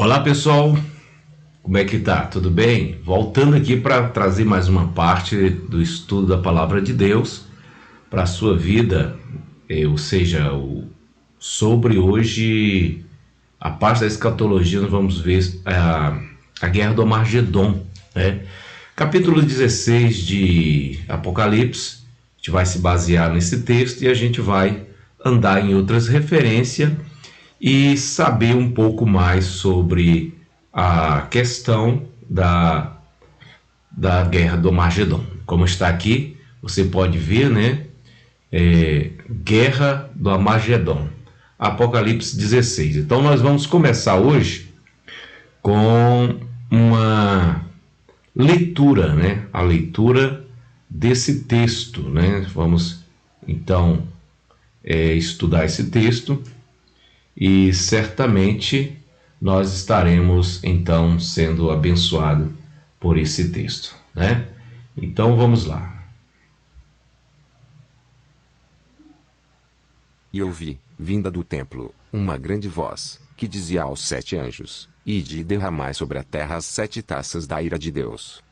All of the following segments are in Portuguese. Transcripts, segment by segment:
Olá pessoal, como é que tá? Tudo bem? Voltando aqui para trazer mais uma parte do estudo da Palavra de Deus para a sua vida, ou seja, sobre hoje a parte da escatologia nós vamos ver a Guerra do Armagedon, né? Capítulo 16 de Apocalipse, a gente vai se basear nesse texto e a gente vai andar em outras referências e saber um pouco mais sobre a questão da Guerra do Armagedon. Como está aqui, você pode ver, né? Guerra do Armagedon, Apocalipse 16. Então nós vamos começar hoje com uma leitura, né? A leitura desse texto, né? Vamos então estudar esse texto e certamente nós estaremos então sendo abençoados por esse texto, né? Então vamos lá. E ouvi, vinda do templo, uma grande voz, que dizia aos 7 anjos: Ide e derramai sobre a terra as 7 taças da ira de Deus.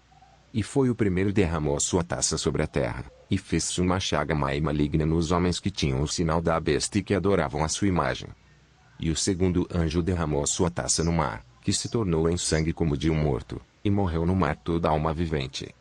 E foi o primeiro derramou a sua taça sobre a terra, e fez-se uma chaga má e maligna nos homens que tinham o sinal da besta e que adoravam a sua imagem. E o segundo anjo derramou a sua taça no mar, que se tornou em sangue como de um morto, e morreu no mar toda alma vivente.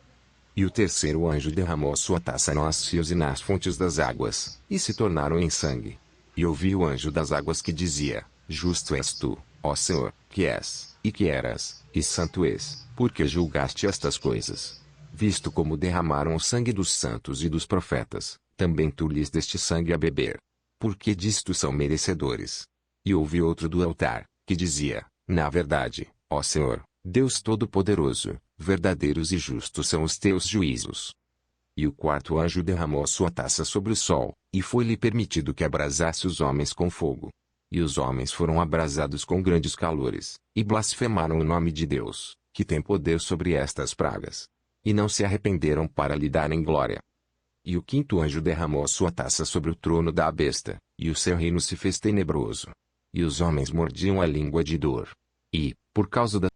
E o terceiro anjo derramou a sua taça nos rios e nas fontes das águas, e se tornaram em sangue. E ouvi o anjo das águas que dizia: Justo és tu, ó Senhor, que és, e que eras, e santo és, porque julgaste estas coisas. Visto como derramaram o sangue dos santos e dos profetas, também tu lhes deste sangue a beber. Porque disto são merecedores. E ouvi outro do altar, que dizia: Na verdade, ó Senhor, Deus Todo-Poderoso, verdadeiros e justos são os teus juízos. E o quarto anjo derramou a sua taça sobre o sol, e foi-lhe permitido que abrasasse os homens com fogo. E os homens foram abrasados com grandes calores, e blasfemaram o nome de Deus, que tem poder sobre estas pragas. E não se arrependeram para lhe darem glória. E o quinto anjo derramou a sua taça sobre o trono da besta, e o seu reino se fez tenebroso. E os homens mordiam a língua de dor. E, por causa da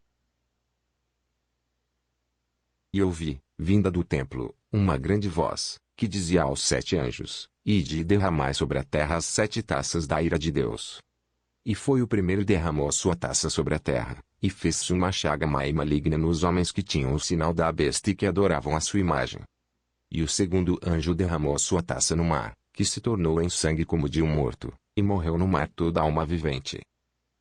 E ouvi, vinda do templo, uma grande voz, que dizia aos 7 anjos: Ide e derramai sobre a terra as 7 taças da ira de Deus. E foi o primeiro derramou a sua taça sobre a terra, e fez-se uma chaga má e maligna nos homens que tinham o sinal da besta e que adoravam a sua imagem. E o segundo anjo derramou a sua taça no mar, que se tornou em sangue como de um morto, e morreu no mar toda alma vivente.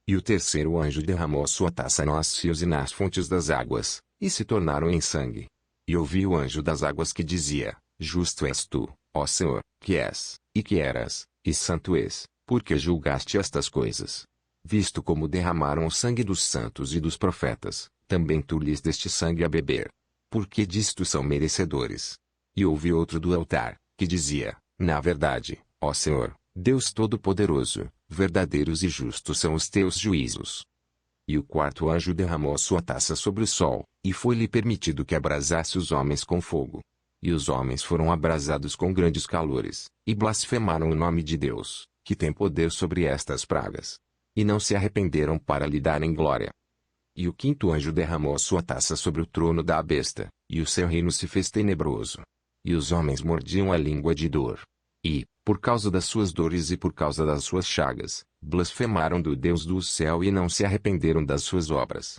E o terceiro anjo derramou a sua taça nos rios e nas fontes das águas, e se tornaram em sangue. E ouvi o anjo das águas que dizia: Justo és tu, ó Senhor, que és, e que eras, e santo és, porque julgaste estas coisas. Visto como derramaram o sangue dos santos e dos profetas, também tu lhes deste sangue a beber. Porque disto são merecedores. E ouvi outro do altar, que dizia: Na verdade, ó Senhor, Deus Todo-Poderoso, verdadeiros e justos são os teus juízos. E o quarto anjo derramou a sua taça sobre o sol, e foi-lhe permitido que abrasasse os homens com fogo. E os homens foram abrasados com grandes calores, e blasfemaram o nome de Deus, que tem poder sobre estas pragas. E não se arrependeram para lhe darem glória. E o quinto anjo derramou a sua taça sobre o trono da besta, e o seu reino se fez tenebroso. E os homens mordiam a língua de dor. E, por causa das suas dores e por causa das suas chagas, blasfemaram do Deus do céu e não se arrependeram das suas obras.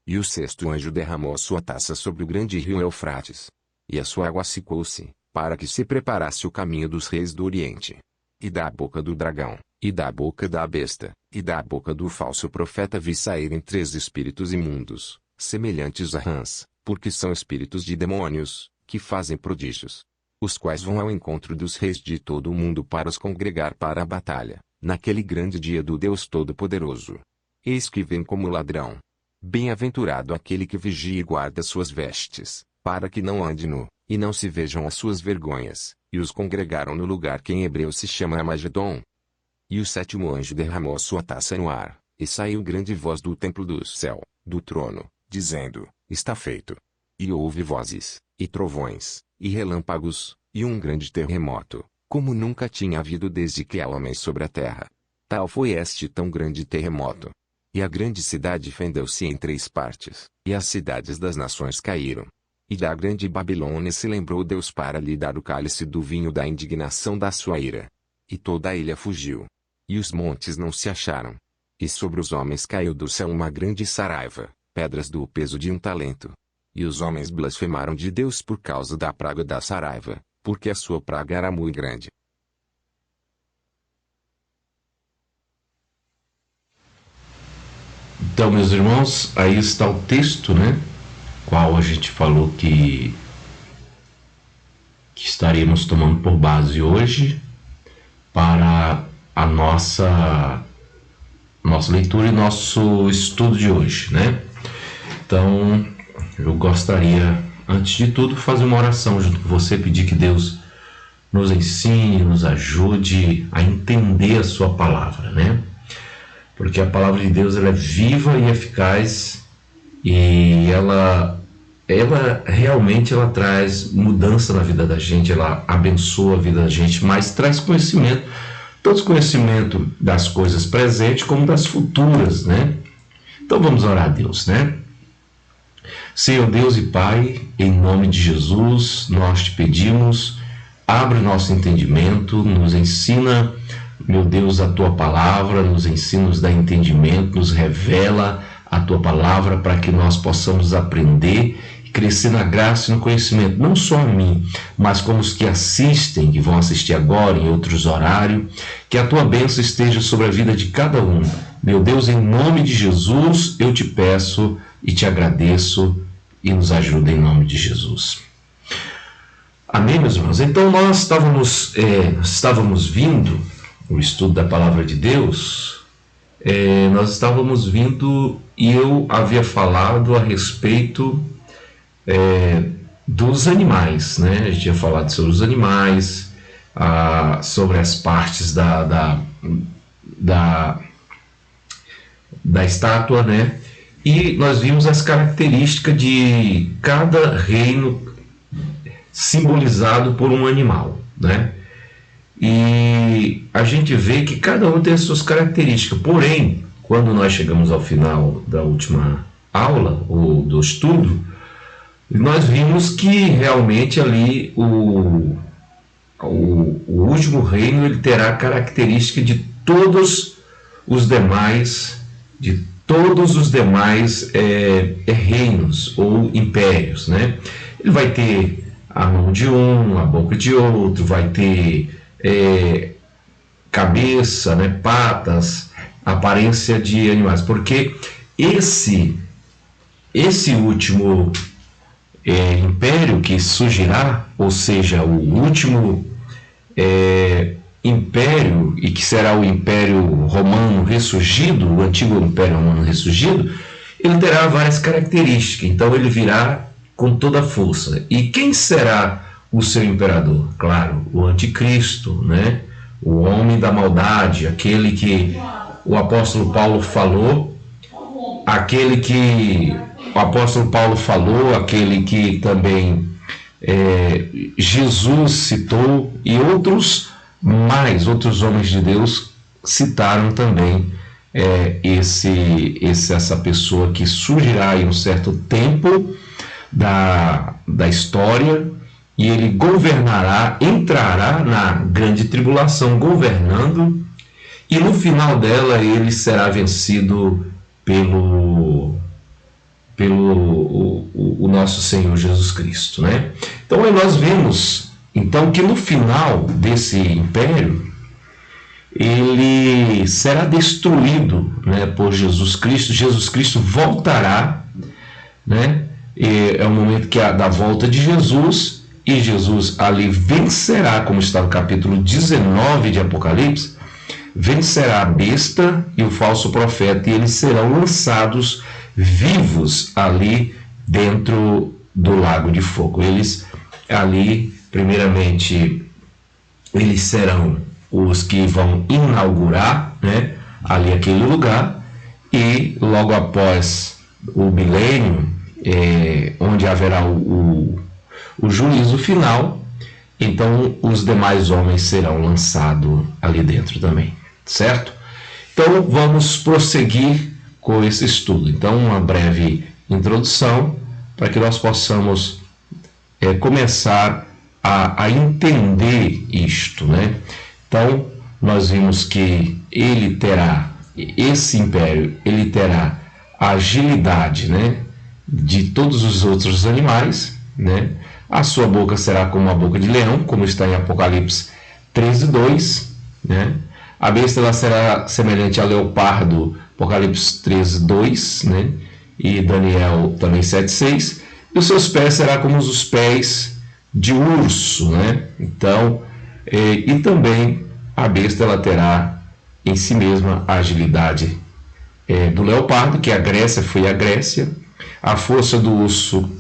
E o sexto anjo derramou a sua taça sobre o grande rio Eufrates. E a sua água secou-se, para que se preparasse o caminho dos reis do Oriente. E da boca do dragão, e da boca da besta, e da boca do falso profeta vi saírem 3 espíritos imundos, semelhantes a rãs, porque são espíritos de demônios, que fazem prodígios. Os quais vão ao encontro dos reis de todo o mundo para os congregar para a batalha, naquele grande dia do Deus Todo-Poderoso. Eis que vem como ladrão. Bem-aventurado aquele que vigia e guarda suas vestes, para que não ande nu, e não se vejam as suas vergonhas, e os congregaram no lugar que em hebreu se chama Armagedon. E o sétimo anjo derramou a sua taça no ar, e saiu grande voz do templo do céu, do trono, dizendo: Está feito. E houve vozes, e trovões, e relâmpagos, e um grande terremoto, como nunca tinha havido desde que há homens sobre a terra. Tal foi este tão grande terremoto. E a grande cidade fendeu-se em 3 partes, e as cidades das nações caíram. E da grande Babilônia se lembrou Deus para lhe dar o cálice do vinho da indignação da sua ira. E toda a ilha fugiu. E os montes não se acharam. E sobre os homens caiu do céu uma grande saraiva, pedras do peso de 1 talento. E os homens blasfemaram de Deus por causa da praga da saraiva, porque a sua praga era muito grande. Então, meus irmãos, aí está o texto, né? Qual a gente falou que estaremos tomando por base hoje para a nossa leitura e nosso estudo de hoje, né? Então, eu gostaria, antes de tudo, fazer uma oração junto com você, pedir que Deus nos ensine, nos ajude a entender a sua palavra, né? Porque a palavra de Deus, ela é viva e eficaz, e ela realmente traz mudança na vida da gente, ela abençoa a vida da gente, mas traz conhecimento, tanto conhecimento das coisas presentes como das futuras, né? Então vamos orar a Deus, né? Senhor Deus e Pai, em nome de Jesus, nós te pedimos, abre o nosso entendimento, nos ensina, meu Deus, a tua palavra, nos ensina, nos dá entendimento, nos revela a tua palavra para que nós possamos aprender e crescer na graça e no conhecimento, não só a mim, mas como os que assistem, que vão assistir agora em outros horários, que a tua bênção esteja sobre a vida de cada um. Meu Deus, em nome de Jesus, eu te peço e te agradeço e nos ajuda em nome de Jesus. Amém, meus irmãos? Então nós estávamos vindo o estudo da palavra de Deus, nós estávamos vindo e eu havia falado a respeito dos animais, né? A gente tinha falado sobre os animais, sobre as partes da estátua, né? E nós vimos as características de cada reino simbolizado por um animal, né? E a gente vê que cada um tem as suas características. Porém, quando nós chegamos ao final da última aula, ou do estudo, nós vimos que realmente ali o último reino ele terá a característica de todos os demais reinos ou impérios, né? Ele vai ter a mão de um, a boca de outro, vai ter cabeça, né, patas, aparência de animais, porque esse último império que surgirá, ou seja, o último império, e que será o Império Romano ressurgido, o antigo Império Romano ressurgido, ele terá várias características, então ele virá com toda a força. E quem será o seu imperador? Claro, o anticristo, né? O homem da maldade, aquele que o apóstolo Paulo falou, aquele que também Jesus citou, e outros homens de Deus citaram também essa pessoa que surgirá em um certo tempo da história, e ele governará, entrará na grande tribulação governando, e no final dela ele será vencido pelo o nosso Senhor Jesus Cristo, né? Então aí nós vemos que no final desse império ele será destruído, né, por Jesus Cristo. Jesus Cristo voltará, né? É o momento da volta de Jesus, e Jesus ali vencerá, como está no capítulo 19 de Apocalipse, vencerá a besta e o falso profeta, e eles serão lançados vivos ali dentro do lago de fogo. Eles ali, primeiramente, eles serão os que vão inaugurar, né, ali aquele lugar, e logo após o milênio, onde haverá o juízo final, então os demais homens serão lançados ali dentro também, certo? Então vamos prosseguir com esse estudo. Então, uma breve introdução para que nós possamos começar a entender isto, né? Então, nós vimos que ele terá, esse império, ele terá a agilidade, né, de todos os outros animais, né? A sua boca será como a boca de leão, como está em Apocalipse 13:2, né? A besta ela será semelhante a leopardo, Apocalipse 13:2, né? E Daniel também 7:6. E os seus pés será como os pés de urso, né? Então, e também a besta ela terá em si mesma a agilidade do leopardo, que a Grécia foi a Grécia, a força do urso,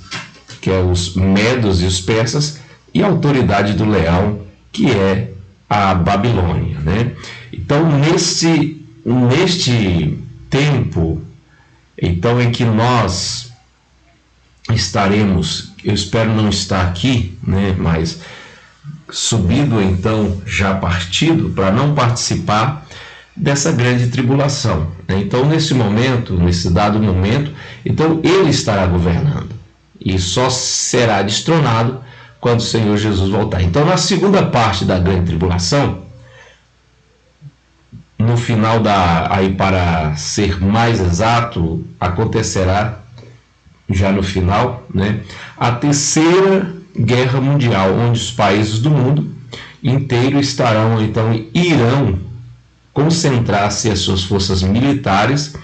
que é os medos e os persas, e a autoridade do leão, que é a Babilônia, né? Então, neste tempo, então, em que nós estaremos, eu espero não estar aqui, né, mas subido então, já partido, para não participar dessa grande tribulação, né? Então, nesse momento, nesse dado momento, então ele estará governando e só será destronado quando o Senhor Jesus voltar. Então, na segunda parte da grande tribulação, no final aí para ser mais exato, acontecerá já no final, né, a terceira guerra mundial, onde os países do mundo inteiro estarão, então, irão concentrar-se as suas forças militares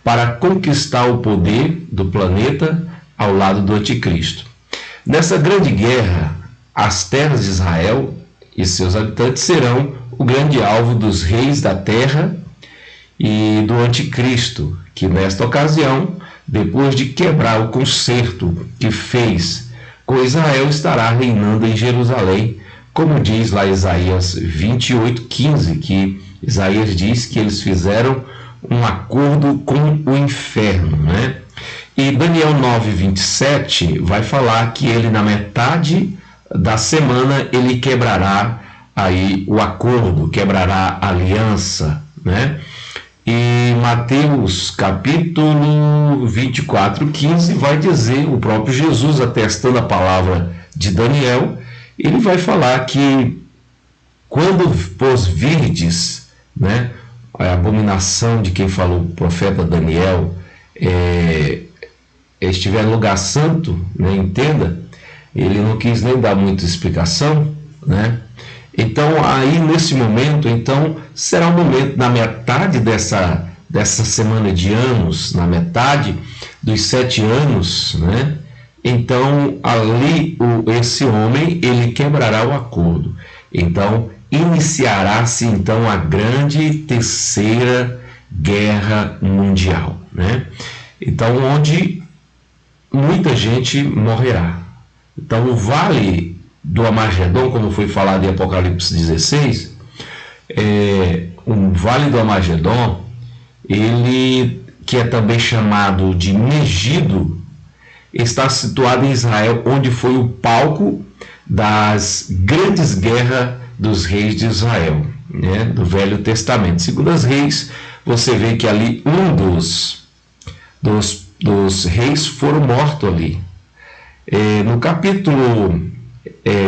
para conquistar o poder do planeta ao lado do anticristo. Nessa grande guerra, as terras de Israel e seus habitantes serão o grande alvo dos reis da terra e do anticristo, que nesta ocasião, depois de quebrar o concerto que fez com Israel, estará reinando em Jerusalém, como diz lá Isaías 28:15, que Isaías diz que eles fizeram um acordo com o inferno, né? E Daniel 9:27 vai falar que ele, na metade da semana, ele quebrará aí o acordo, quebrará a aliança, né? E Mateus capítulo 24:15 vai dizer, o próprio Jesus atestando a palavra de Daniel, ele vai falar que quando vos virdes, né, a abominação de quem falou o profeta Daniel, estiver no lugar santo, né, entenda, ele não quis nem dar muita explicação, né? Então, aí nesse momento, então, será um momento, na metade dessa semana de anos, na metade dos 7 anos, né? Então, ali, esse homem, ele quebrará o acordo. Então, iniciará-se, então, a grande terceira guerra mundial, né? Então, onde muita gente morrerá. Então, o vale do Armagedon, como foi falado em Apocalipse 16, o Vale do Armagedon, ele, que é também chamado de Megido, está situado em Israel, onde foi o palco das grandes guerras dos reis de Israel, né, do Velho Testamento. Segundo as reis, você vê que ali um dos reis foram mortos ali. No capítulo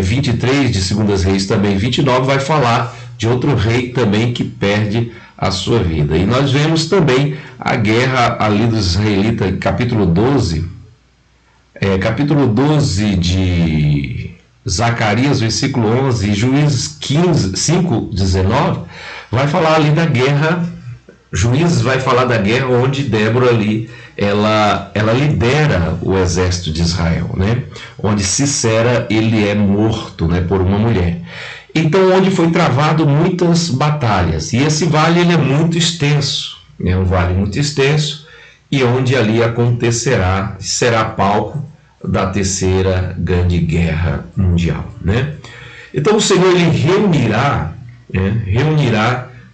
23 de Segundas Reis, também 29, vai falar de outro rei também que perde a sua vida. E nós vemos também a guerra ali dos israelitas, em capítulo 12, capítulo 12 de Zacarias, versículo 11, e Juízes 5:19, vai falar ali da guerra. Juízes vai falar da guerra onde Débora ali, ela lidera o exército de Israel, né? Onde Sisera, ele é morto, né, por uma mulher. Então, onde foi travado muitas batalhas. E esse vale, ele é muito extenso, é um vale muito extenso, e onde ali acontecerá, será palco da terceira grande guerra mundial, né? Então, o Senhor, ele reunirá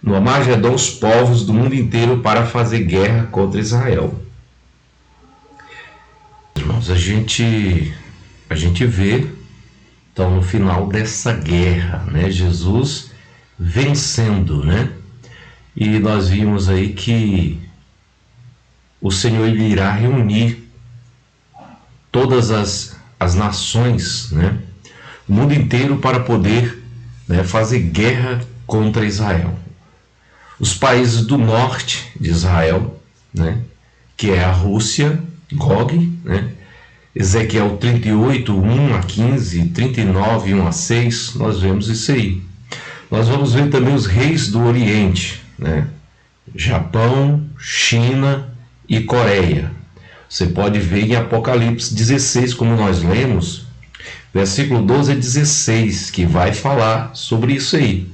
no Armagedon os povos do mundo inteiro para fazer guerra contra Israel. Irmãos, a gente vê, então, no final dessa guerra, né, Jesus vencendo, né? E nós vimos aí que o Senhor ele irá reunir todas as nações, né, o mundo inteiro para poder, né, fazer guerra contra Israel. Os países do norte de Israel, né, que é a Rússia, Gog, né, Ezequiel 38, 1 a 15, 39, 1 a 6, nós vemos isso aí. Nós vamos ver também os reis do Oriente, né, Japão, China e Coreia. Você pode ver em Apocalipse 16, como nós lemos, versículo 12 a 16, que vai falar sobre isso aí.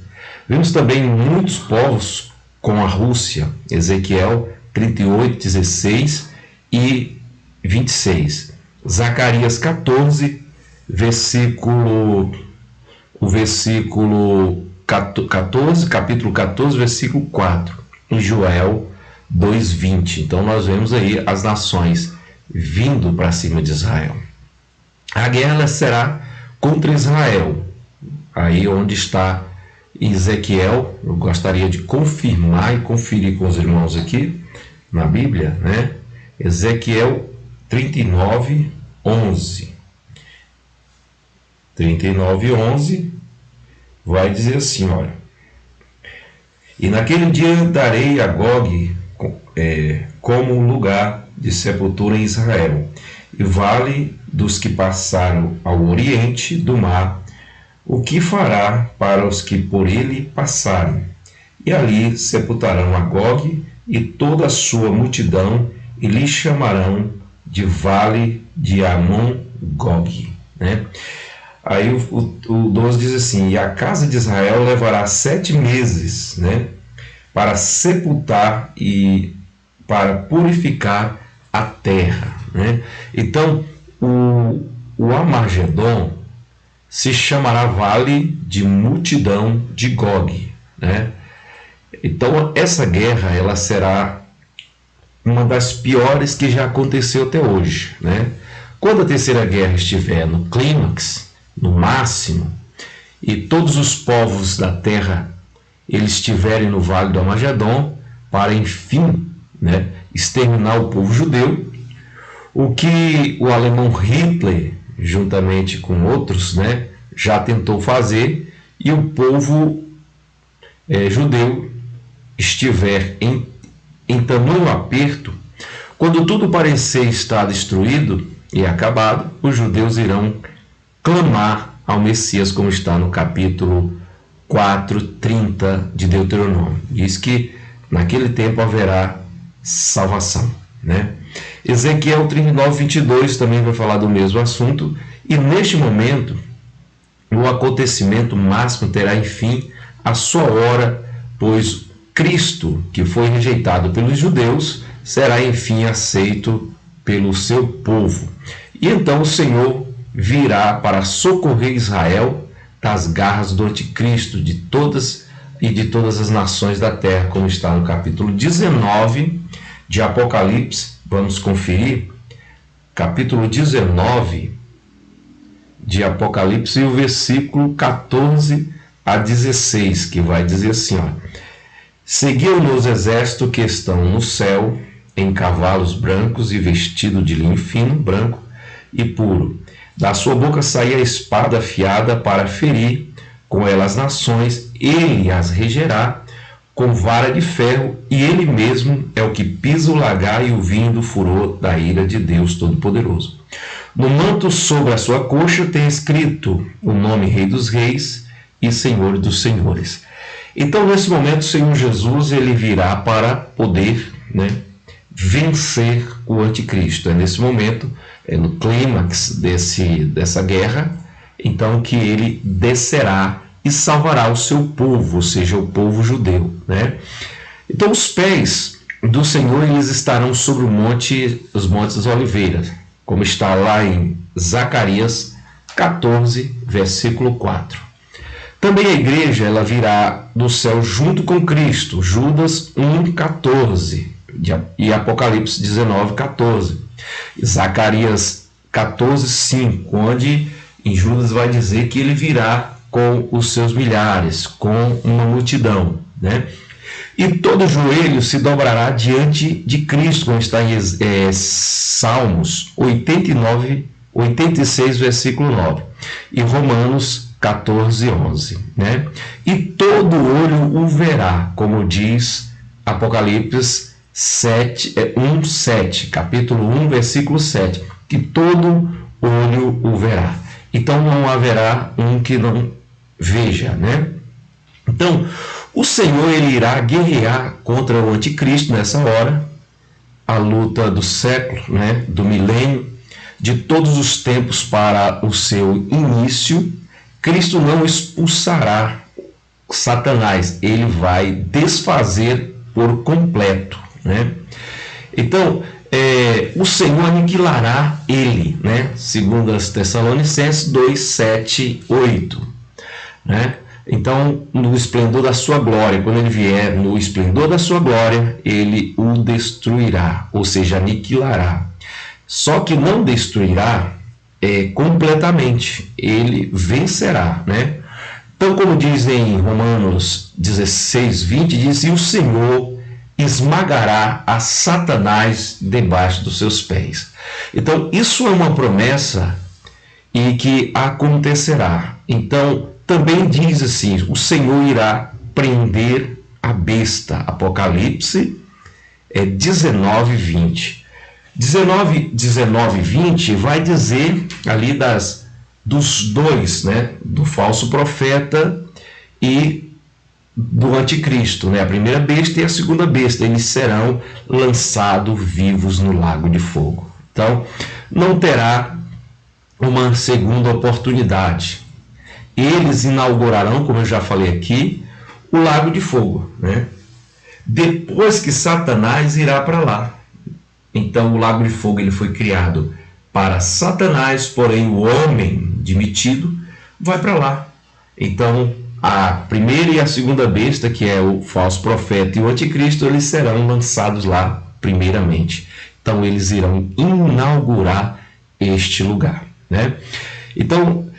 Vemos também muitos povos com a Rússia, Ezequiel 38, 16 e 26. Zacarias 14, o versículo 14, capítulo 14, versículo 4. Em Joel 2:20. Então nós vemos aí as nações vindo para cima de Israel. A guerra será contra Israel. Aí onde está Ezequiel, eu gostaria de confirmar e conferir com os irmãos aqui na Bíblia, né? Ezequiel 39, 11. 39, 11 vai dizer assim, olha: e naquele dia darei a Gog como lugar de sepultura em Israel, e vale dos que passaram ao oriente do mar, o que fará para os que por ele passarem. E ali sepultarão a Gog e toda a sua multidão, e lhe chamarão de Vale de Amon-Gog. Né? Aí o 12 diz assim: e a casa de Israel levará 7 meses, né, para sepultar e para purificar a terra. Né? Então, o Armagedon se chamará Vale de Multidão de Gog. Né? Então, essa guerra ela será uma das piores que já aconteceu até hoje. Né? Quando a Terceira Guerra estiver no clímax, no máximo, e todos os povos da terra eles estiverem no Vale do Armagedon, para enfim, né, exterminar o povo judeu, o que o alemão Hitler, juntamente com outros, né, já tentou fazer, e o povo judeu estiver em tamanho aperto, quando tudo parecer estar destruído e acabado, os judeus irão clamar ao Messias, como está no capítulo 4:30 de Deuteronômio. Diz que naquele tempo haverá salvação. Né? Ezequiel 39:22 também vai falar do mesmo assunto, e neste momento o acontecimento máximo terá enfim a sua hora, pois Cristo, que foi rejeitado pelos judeus, será enfim aceito pelo seu povo. E então o Senhor virá para socorrer Israel das garras do anticristo de todas as nações da terra, como está no capítulo 19 de Apocalipse. Vamos conferir, capítulo 19 de Apocalipse, e o versículo 14 a 16, que vai dizer assim, ó: seguiam-no os exércitos que estão no céu, em cavalos brancos e vestido de linho fino, branco e puro. Da sua boca saía a espada afiada para ferir com ela as nações. Ele as regerá com vara de ferro, e ele mesmo é o que pisa o lagar e o vinho do furor da ira de Deus Todo-Poderoso. No manto sobre a sua coxa tem escrito o nome Rei dos Reis e Senhor dos Senhores. Então, nesse momento, o Senhor Jesus ele virá para poder, né, vencer o anticristo. É nesse momento, no clímax dessa guerra, então que ele descerá e salvará o seu povo, ou seja, o povo judeu. Né? Então os pés do Senhor eles estarão sobre os montes das oliveiras, como está lá em Zacarias 14, versículo 4. Também a igreja ela virá do céu junto com Cristo, Judas 1:14 e Apocalipse 19:14. Zacarias 14:5, onde em Judas vai dizer que ele virá com os seus milhares, com uma multidão. Né? E todo joelho se dobrará diante de Cristo, como está em Salmos 89, 86, versículo 9. E Romanos 14, 11. Né? E todo olho o verá, como diz Apocalipse 1, 7, capítulo 1, versículo 7. Que todo olho o verá. Então não haverá um que não veja, né? Então, o Senhor ele irá guerrear contra o anticristo nessa hora, a luta do século, né, do milênio, de todos os tempos para o seu início. Cristo não expulsará Satanás, ele vai desfazer por completo, né? Então, o Senhor aniquilará ele, né? Segundo as Tessalonicenses 2, 7, 8, né? Então, no esplendor da sua glória, quando ele vier no esplendor da sua glória, ele o destruirá, ou seja, aniquilará. Só que não destruirá completamente, ele vencerá, né? Então, como diz em Romanos 16, 20, diz: e o Senhor esmagará a Satanás debaixo dos seus pés. Então, isso é uma promessa e que acontecerá. Então, também diz assim: o Senhor irá prender a besta. Apocalipse 19, 20. 19, 20 vai dizer ali dos dois, né? Do falso profeta e do anticristo, né? A primeira besta e a segunda besta. Eles serão lançados vivos no lago de fogo. Então, não terá uma segunda oportunidade. Eles inaugurarão, como eu já falei aqui, o lago de fogo, né? Depois que Satanás irá para lá. Então o lago de fogo ele foi criado para Satanás, porém o homem demitido vai para lá. Então a primeira e a segunda besta, que é o falso profeta e o anticristo, eles serão lançados lá primeiramente. Então eles irão inaugurar este lugar, né? Então,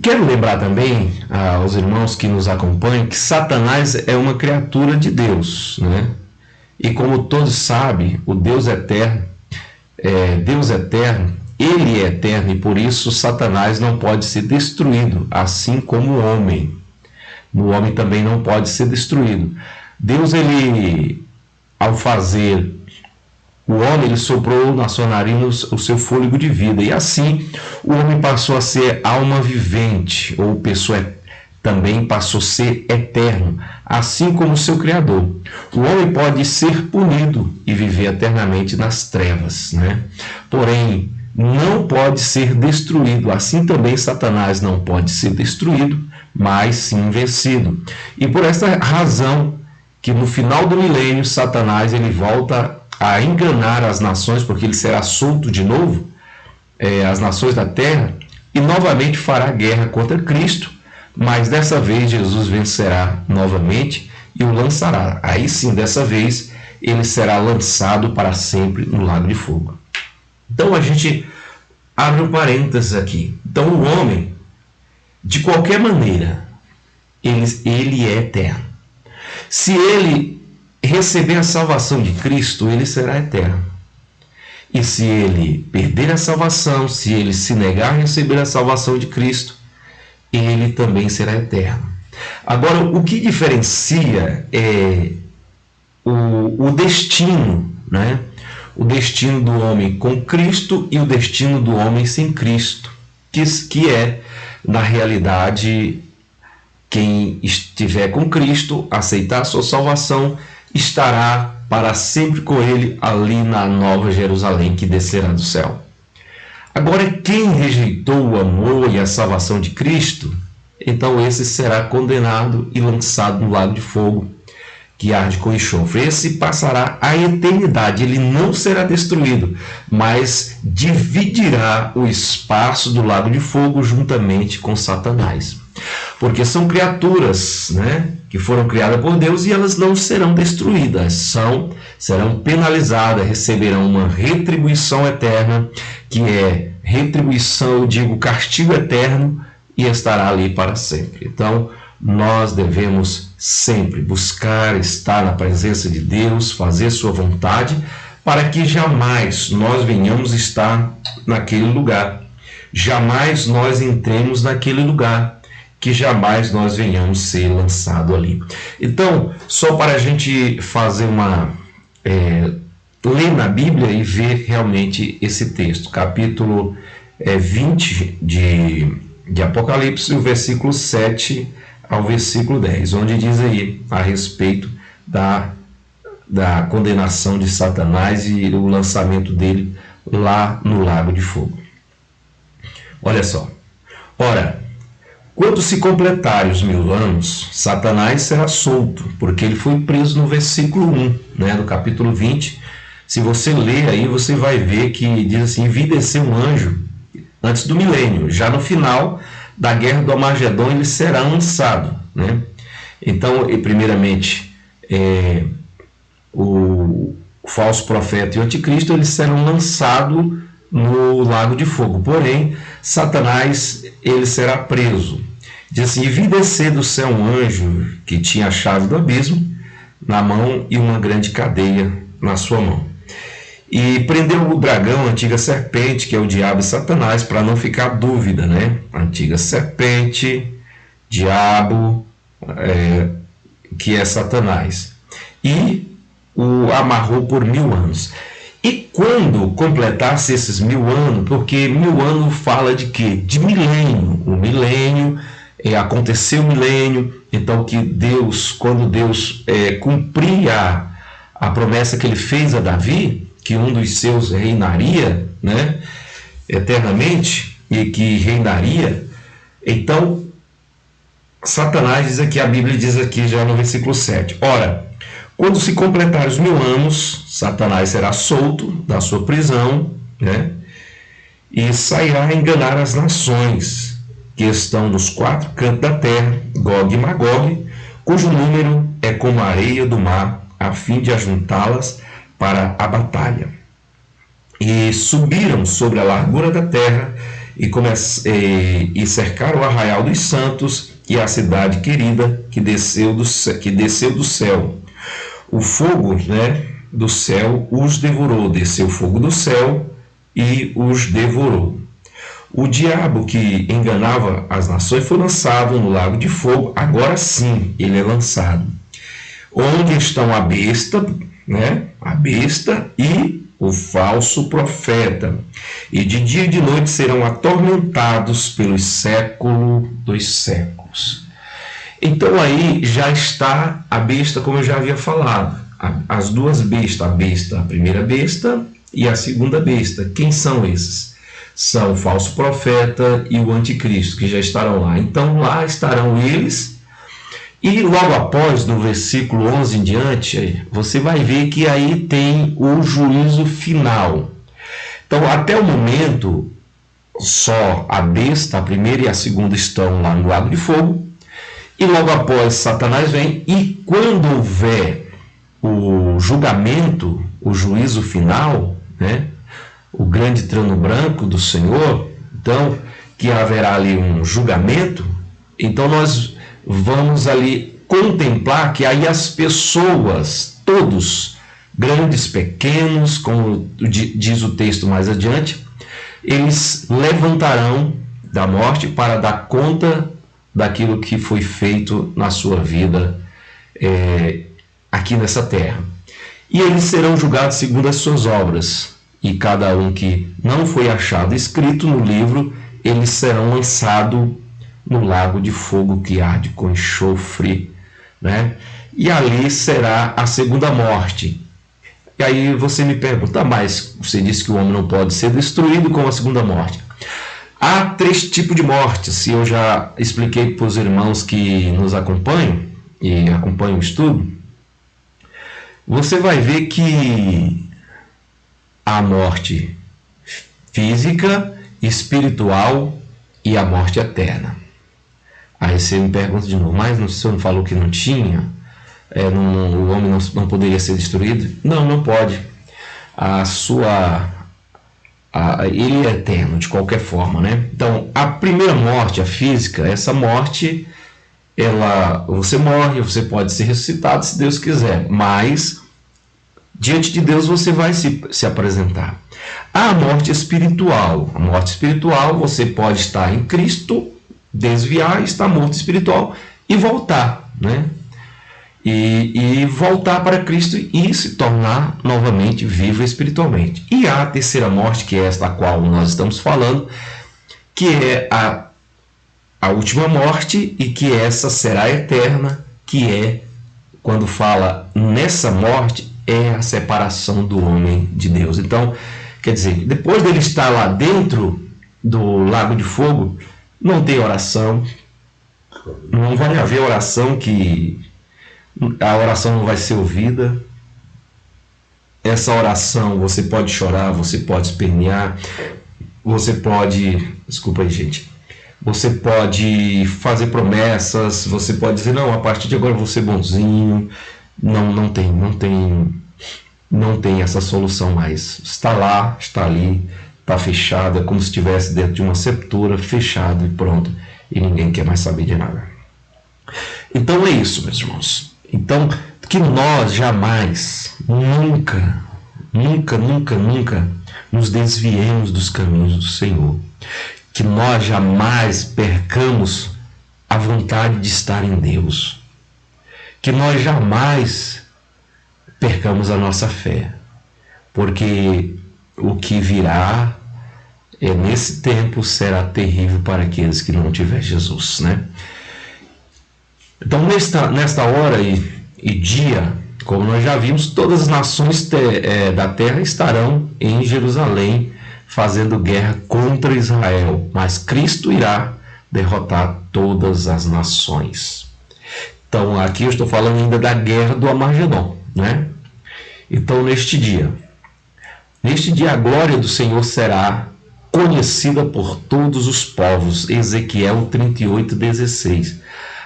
quero lembrar também aos irmãos que nos acompanham que Satanás é uma criatura de Deus, né? E como todos sabem, o Deus eterno, ele é eterno, e por isso Satanás não pode ser destruído, assim como o homem. O homem também não pode ser destruído. Deus, ele, ao fazer o homem, ele soprou na sua narina o seu fôlego de vida, e assim o homem passou a ser alma vivente, ou pessoa também passou a ser eterno, assim como o seu Criador. O homem pode ser punido e viver eternamente nas trevas, né? Porém, não pode ser destruído. Assim também Satanás não pode ser destruído, mas sim vencido. E por essa razão que no final do milênio, Satanás ele volta a enganar as nações, porque ele será solto de novo, as nações da terra, e novamente fará guerra contra Cristo. Mas dessa vez Jesus vencerá novamente e o lançará. Aí sim, dessa vez, ele será lançado para sempre no lago de fogo. Então a gente abre um parênteses aqui. Então o homem, de qualquer maneira, ele é eterno. Se ele receber a salvação de Cristo, ele será eterno. E se ele perder a salvação, se ele se negar a receber a salvação de Cristo, ele também será eterno. Agora, o que diferencia é o destino, né? O destino do homem com Cristo e o destino do homem sem Cristo, que é, na realidade, quem estiver com Cristo, aceitar a sua salvação, estará para sempre com ele ali na Nova Jerusalém, que descerá do céu. Agora, quem rejeitou o amor e a salvação de Cristo, então esse será condenado e lançado no lago de fogo, que arde com enxofre. Esse passará a eternidade, ele não será destruído, mas dividirá o espaço do lago de fogo juntamente com Satanás. Porque são criaturas, né, que foram criadas por Deus e elas não serão destruídas, serão penalizadas, receberão uma retribuição eterna, que é retribuição, eu digo, castigo eterno, e estará ali para sempre. Então, nós devemos sempre buscar estar na presença de Deus, fazer sua vontade, para que jamais nós venhamos estar naquele lugar, jamais nós entremos naquele lugar, que jamais nós venhamos ser lançados ali. Então, só para a gente fazer ler na Bíblia e ver realmente esse texto, capítulo 20 de Apocalipse, o versículo 7 ao versículo 10, onde diz aí a respeito da condenação de Satanás e o lançamento dele lá no lago de fogo. Olha só. Ora, quando se completarem os 1000 anos, Satanás será solto, porque ele foi preso no versículo 1, do capítulo 20. Se você ler aí, você vai ver que diz assim: vi descer um anjo antes do milênio, já no final da guerra do Armagedon ele será lançado. Então, primeiramente, o falso profeta e o anticristo, eles serão lançados no lago de fogo. Porém, Satanás, ele será preso. Diz assim: e vi descer do céu um anjo que tinha a chave do abismo na mão e uma grande cadeia na sua mão. E prendeu o dragão, a antiga serpente, que é o diabo e Satanás, para não ficar dúvida, A antiga serpente, diabo, que é Satanás. E o amarrou por 1000 anos. E quando completasse esses 1000 anos, porque 1000 anos fala de quê? De milênio. O milênio, aconteceu o milênio, então que Deus, quando Deus cumpria a promessa que ele fez a Davi, que um dos seus reinaria, eternamente, e que reinaria, então Satanás diz aqui, a Bíblia diz aqui já no versículo 7, ora, quando se completar os 1000 anos, Satanás será solto da sua prisão, e sairá a enganar as nações que estão nos 4 cantos da terra, Gog e Magog, cujo número é como a areia do mar, a fim de ajuntá-las para a batalha. E subiram sobre a largura da terra e cercaram o arraial dos santos e a cidade querida que desceu do céu. O fogo do céu os devorou, desceu o fogo do céu e os devorou. O diabo que enganava as nações foi lançado no lago de fogo, agora sim ele é lançado. Onde estão a besta, a besta e o falso profeta, e de dia e de noite serão atormentados pelos séculos dos séculos. Então aí já está a besta, como eu já havia falado, as duas bestas, a primeira besta e a segunda besta. Quem são esses? São o falso profeta e o anticristo, que já estarão lá. Então lá estarão eles. E logo após, no versículo 11 em diante, você vai ver que aí tem o juízo final. Então, até o momento, só a besta, a primeira e a segunda, estão lá no lago de fogo. E logo após, Satanás vem. E quando houver o julgamento, o juízo final, o grande trono branco do Senhor, então, que haverá ali um julgamento, então nós vamos ali contemplar que aí as pessoas, todos, grandes, pequenos, como diz o texto mais adiante, eles levantarão da morte para dar conta daquilo que foi feito na sua vida aqui nessa terra. E eles serão julgados segundo as suas obras, e cada um que não foi achado escrito no livro, eles serão lançados no lago de fogo que arde com enxofre, E ali será a segunda morte. E aí você me pergunta, mas você disse que o homem não pode ser destruído com a segunda morte. Há 3 tipos de mortes, se eu já expliquei para os irmãos que nos acompanham e acompanham o estudo. Você vai ver que a morte física, espiritual e a morte eterna. Aí você me pergunta de novo, mas o senhor não falou que não tinha? O homem não poderia ser destruído? Não, não pode. Ele é eterno, de qualquer forma, Então, a primeira morte, a física, essa morte, você morre, você pode ser ressuscitado se Deus quiser, mas diante de Deus você vai se apresentar. Há a morte espiritual. A morte espiritual, você pode estar em Cristo, desviar, estar morto espiritual e voltar, né? E voltar para Cristo e se tornar novamente vivo espiritualmente. E há a terceira morte, que é esta a qual nós estamos falando, que é a última morte, e que essa será eterna, que é, quando fala nessa morte, é a separação do homem de Deus. Então, quer dizer, depois dele estar lá dentro do lago de fogo, não tem oração, não vai haver oração, que a oração não vai ser ouvida. Essa oração, você pode chorar, você pode espernear, você pode, desculpa aí, gente, você pode fazer promessas, você pode dizer, não, a partir de agora eu vou ser bonzinho. Não tem essa solução mais. Está lá, está ali, está fechado, é como se estivesse dentro de uma sepultura, fechado e pronto, e ninguém quer mais saber de nada. Então é isso, meus irmãos. Então, que nós jamais, nunca nos desviemos dos caminhos do Senhor. Que nós jamais percamos a vontade de estar em Deus. Que nós jamais percamos a nossa fé. Porque o que virá nesse tempo será terrível para aqueles que não tiver Jesus, né? Então, nesta hora e dia, como nós já vimos, todas as nações da terra estarão em Jerusalém fazendo guerra contra Israel, mas Cristo irá derrotar todas as nações. Então, aqui eu estou falando ainda da guerra do Armagedon, né? Então, neste dia a glória do Senhor será conhecida por todos os povos. Ezequiel 38:16.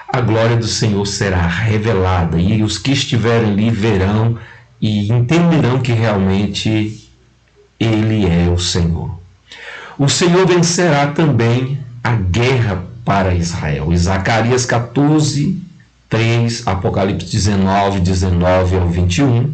A glória do Senhor será revelada, e os que estiverem ali verão e entenderão que realmente Ele é o Senhor. O Senhor vencerá também a guerra para Israel. Em Zacarias 14:3, Apocalipse 19 ao 21,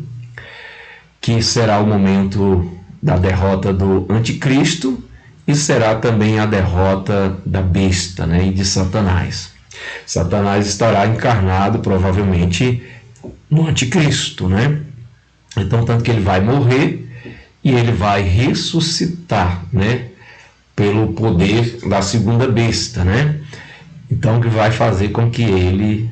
que será o momento da derrota do anticristo e será também a derrota da besta, né, e de Satanás. Satanás estará encarnado provavelmente no anticristo, né? Então, tanto que ele vai morrer e ele vai ressuscitar, né, pelo poder da segunda besta, né? Então, que vai fazer com que ele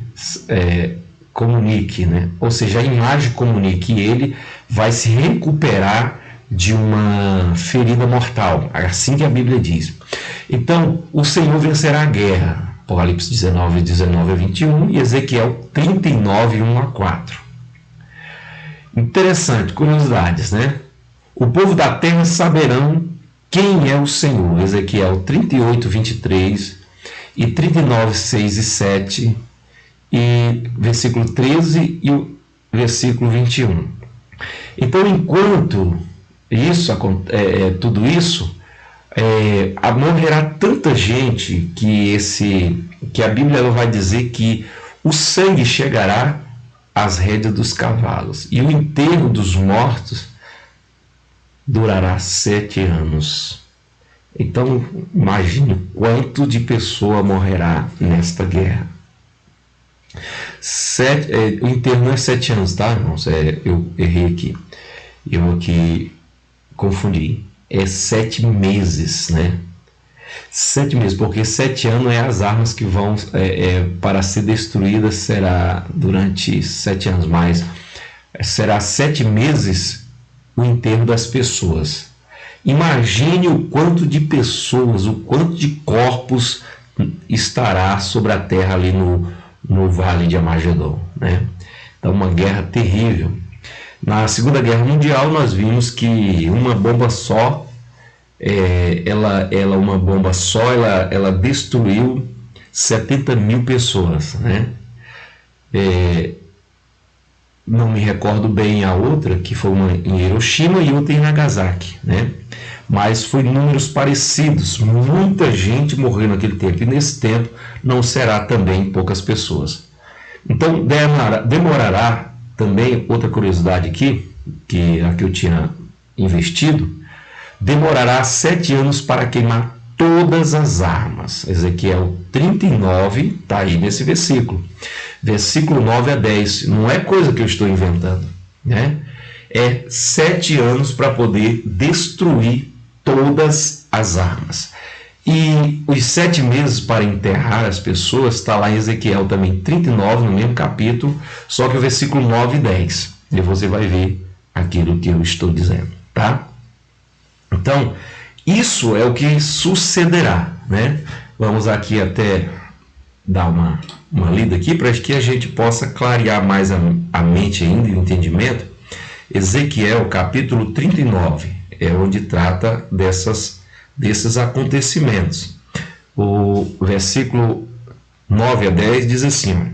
comunique, né? Ou seja, a imagem comunique, e ele vai se recuperar de uma ferida mortal, assim que a Bíblia diz. Então, o Senhor vencerá a guerra. Apocalipse 19 a 21 e Ezequiel 39, 1 a 4. Interessante, curiosidades, né? O povo da terra saberão quem é o Senhor. Ezequiel 38, 23 e 39, 6 e 7 e versículo 13 e o versículo 21. Então, enquanto tudo isso, morrerá tanta gente que a Bíblia vai dizer que o sangue chegará às rédeas dos cavalos, e o enterro dos mortos durará 7 anos. Então, imagine quanto de pessoa morrerá nesta guerra. O enterro não é 7 anos, tá, irmãos? Eu errei aqui. Eu aqui confundi. É 7 meses, né? 7 meses, porque 7 anos é as armas que vão para ser destruídas, será durante 7 anos, mas será 7 meses o enterro das pessoas. Imagine o quanto de pessoas, o quanto de corpos estará sobre a terra ali no Vale de Armagedon, né? Então, uma guerra terrível. Na Segunda Guerra Mundial, nós vimos que uma bomba só, ela destruiu 70 mil pessoas, né? não me recordo bem a outra, que foi uma em Hiroshima e outra em Nagasaki, né? Mas foi números parecidos, muita gente morreu naquele tempo, e nesse tempo não será também poucas pessoas. Então demorará também, outra curiosidade aqui, que a que eu tinha investido, demorará 7 anos para queimar todas as armas. Ezequiel 39 está aí nesse versículo. Versículo 9 a 10. Não é coisa que eu estou inventando, né? É 7 anos para poder destruir todas as armas. E os 7 meses para enterrar as pessoas está lá em Ezequiel também 39, no mesmo capítulo, só que o versículo 9 e 10. E você vai ver aquilo que eu estou dizendo, tá? Então, isso é o que sucederá, né? Vamos aqui até dar uma lida aqui para que a gente possa clarear mais a mente ainda e o entendimento. Ezequiel capítulo 39 é onde trata desses acontecimentos. O versículo 9 a 10 diz assim: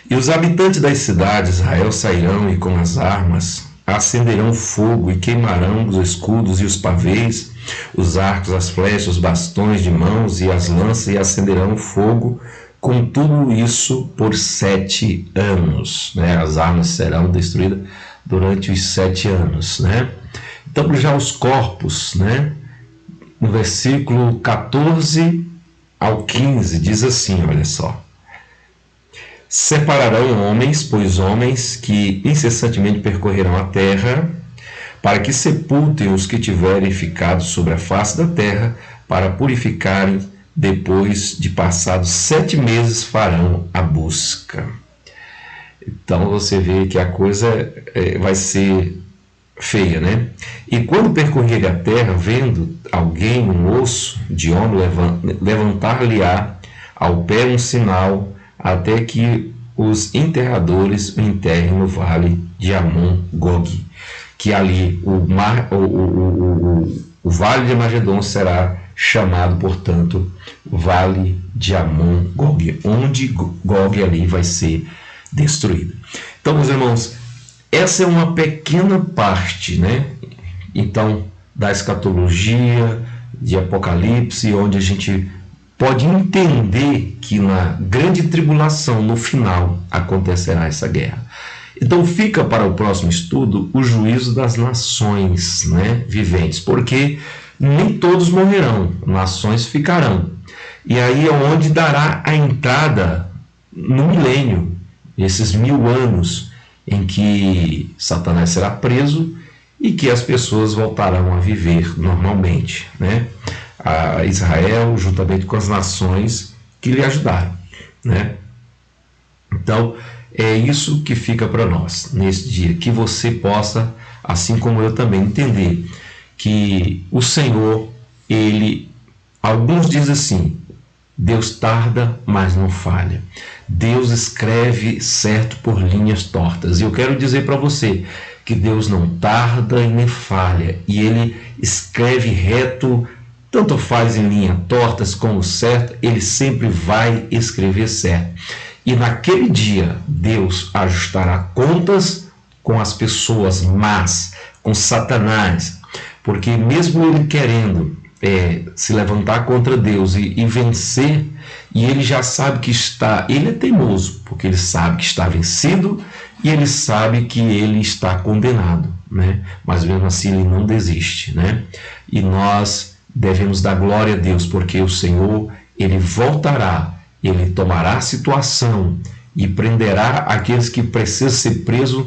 E os habitantes das cidades de Israel sairão e com as armas acenderão fogo e queimarão os escudos e os pavês, os arcos, as flechas, os bastões de mãos e as lanças, e acenderão fogo com tudo isso por 7 anos. Né? As armas serão destruídas durante os 7 anos. Né? Então, já os corpos, né? No versículo 14 ao 15, diz assim, olha só: Separarão homens, pois homens que incessantemente percorrerão a terra, para que sepultem os que tiverem ficado sobre a face da terra, para purificarem, depois de passados 7 meses farão a busca. Então você vê que a coisa vai ser feia, né? E quando percorrer a terra, vendo alguém um osso de homem, levantar-lhe-á ao pé um sinal, até que os enterradores o enterrem no vale de Amon-Gog, que ali o vale de Magedon será chamado, portanto, vale de Amon-Gog, onde Gog ali vai ser destruído. Então, meus irmãos, essa é uma pequena parte, né? Então, da escatologia, de Apocalipse, onde a gente pode entender que na grande tribulação, no final, acontecerá essa guerra. Então fica para o próximo estudo o juízo das nações, né, viventes, porque nem todos morrerão, nações ficarão. E aí é onde dará a entrada no milênio, esses 1000 anos em que Satanás será preso e que as pessoas voltarão a viver normalmente, né? A Israel, juntamente com as nações que lhe ajudaram, né? Então, é isso que fica para nós nesse dia, que você possa, assim como eu também, entender que o Senhor, alguns dizem assim, Deus tarda, mas não falha. Deus escreve certo por linhas tortas. E eu quero dizer para você que Deus não tarda e nem falha, e Ele escreve reto, tanto faz em linha tortas como certo, Ele sempre vai escrever certo. E naquele dia, Deus ajustará contas com as pessoas más, com Satanás, porque mesmo ele querendo se levantar contra Deus e vencer, e ele já sabe que ele é teimoso, porque ele sabe que está vencido e ele sabe que ele está condenado, né? Mas mesmo assim ele não desiste, né? E nós devemos dar glória a Deus, porque o Senhor, ele voltará, ele tomará a situação e prenderá aqueles que precisam ser presos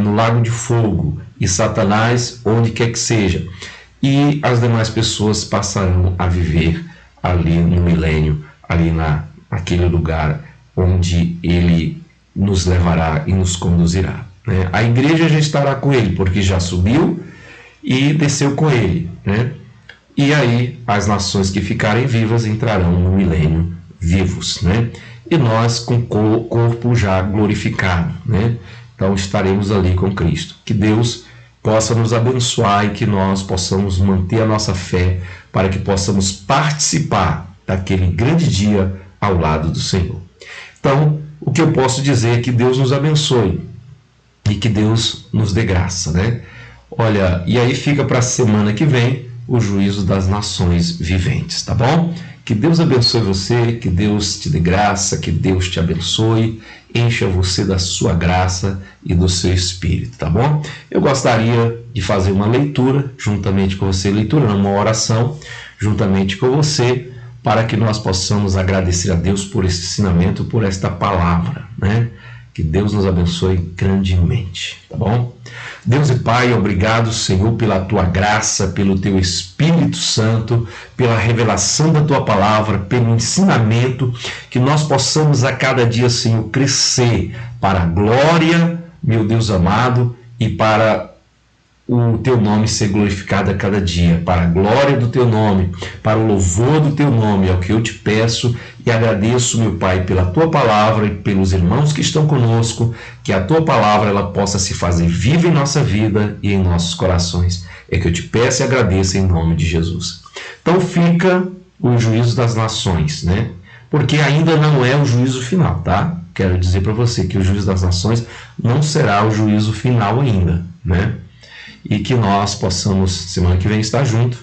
no lago de fogo, e Satanás onde quer que seja, e as demais pessoas passarão a viver ali no milênio, ali naquele lugar onde ele nos levará e nos conduzirá, né? A igreja já estará com ele, porque já subiu e desceu com ele, né? E aí as nações que ficarem vivas entrarão no milênio vivos, né? E nós com o corpo já glorificado, né? Então estaremos ali com Cristo. Que Deus possa nos abençoar e que nós possamos manter a nossa fé para que possamos participar daquele grande dia ao lado do Senhor. Então, o que eu posso dizer é que Deus nos abençoe e que Deus nos dê graça, né? Olha, e aí fica para a semana que vem o juízo das nações viventes, tá bom? Que Deus abençoe você, que Deus te dê graça, que Deus te abençoe, encha você da sua graça e do seu espírito, tá bom? Eu gostaria de fazer uma leitura juntamente com você, leitura, uma oração juntamente com você, para que nós possamos agradecer a Deus por esse ensinamento, por esta palavra, né? Que Deus nos abençoe grandemente, tá bom? Deus e Pai, obrigado, Senhor, pela Tua graça, pelo Teu Espírito Santo, pela revelação da Tua palavra, pelo ensinamento, que nós possamos a cada dia, Senhor, crescer para a glória, meu Deus amado, e para o Teu nome ser glorificado a cada dia, para a glória do Teu nome, para o louvor do Teu nome, é o que eu te peço e agradeço, meu Pai, pela Tua palavra e pelos irmãos que estão conosco, que a Tua palavra ela possa se fazer viva em nossa vida e em nossos corações. É que eu te peço e agradeço em nome de Jesus. Então fica o juízo das nações, né? Porque ainda não é o juízo final, tá? Quero dizer para você que o juízo das nações não será o juízo final ainda, né? E que nós possamos, semana que vem, estar junto.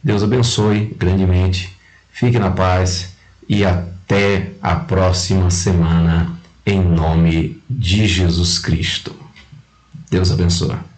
Deus abençoe grandemente. Fique na paz e até a próxima semana, em nome de Jesus Cristo. Deus abençoe.